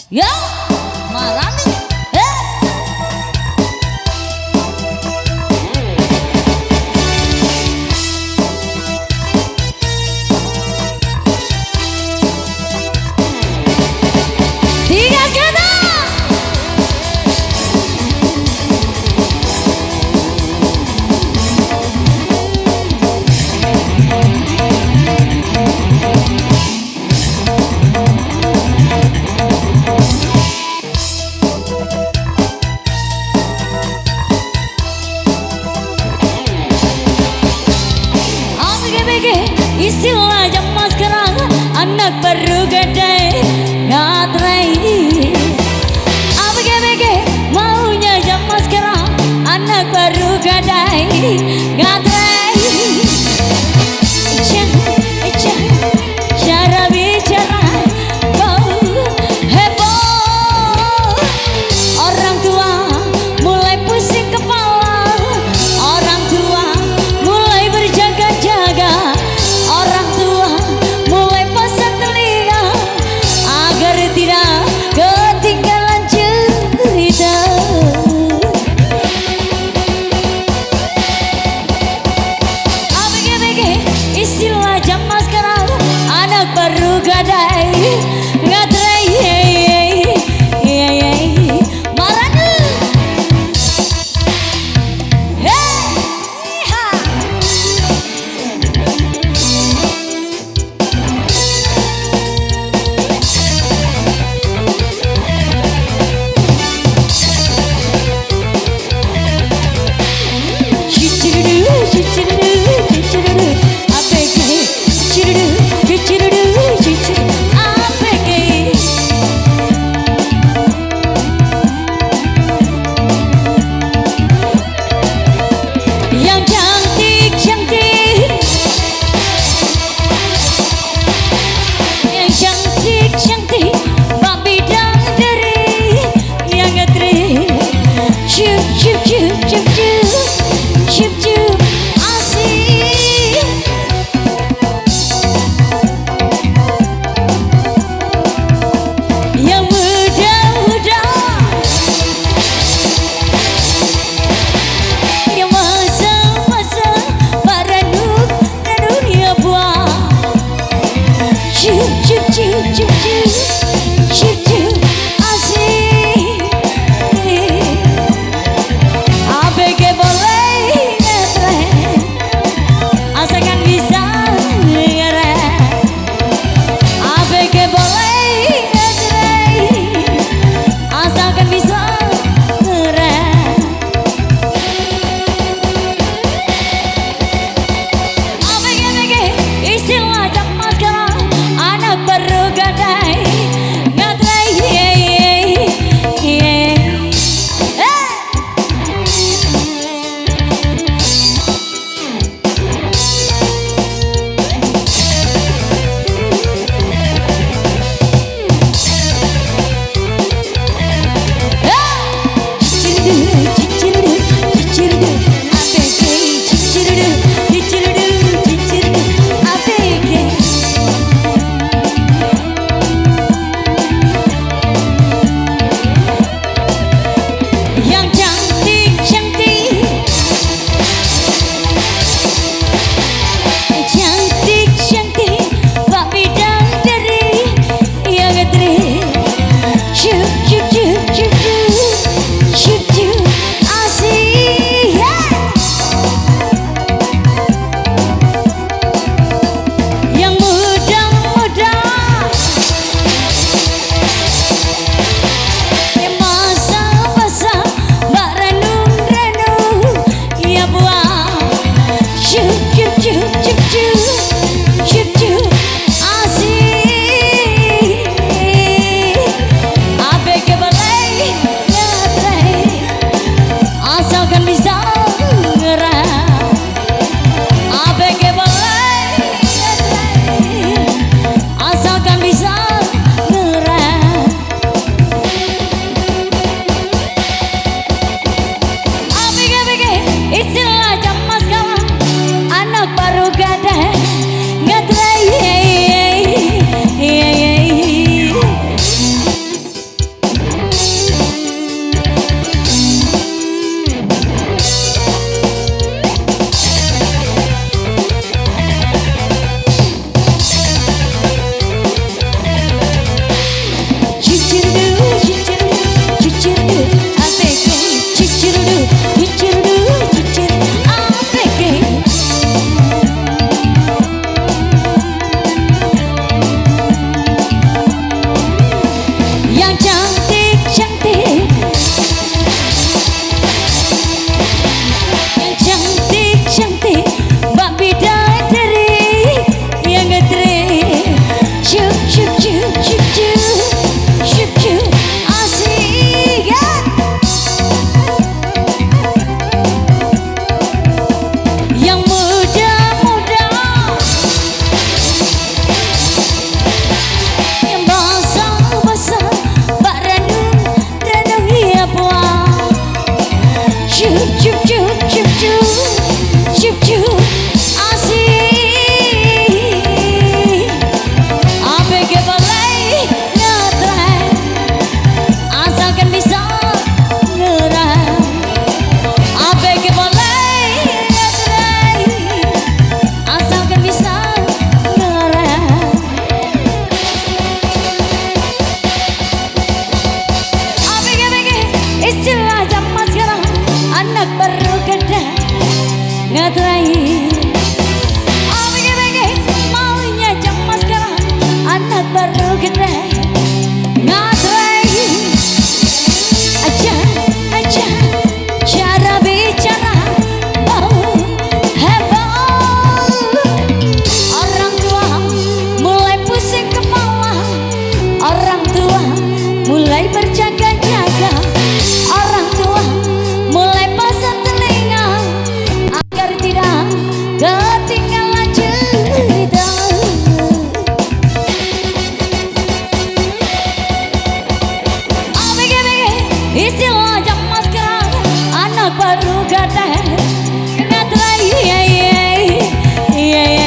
Ya, marah nih. Tiga kita. Istilah zaman sekarang anak baru gede ngatrai. ABG maunya zaman sekarang anak baru gede ngatrai. Cara bicara bau heboh. Orang tua mulai pusing kepala. Orang tua mulai berjaga-jaga. Orang tua mulai pasang telinga agar tidak ketinggalan cerita. ABG istilah zaman sekarang anak baru gadai ngadrai. Marah dulu. ABG aja cara bicara hebat. Orang tua mulai pusing kepala, orang tua mulai berjaga-jaga, orang tua mulai pasang telinga agar tidak ketinggalan cerita. Istilah zaman sekarang anak baru gadai nggak terai, iya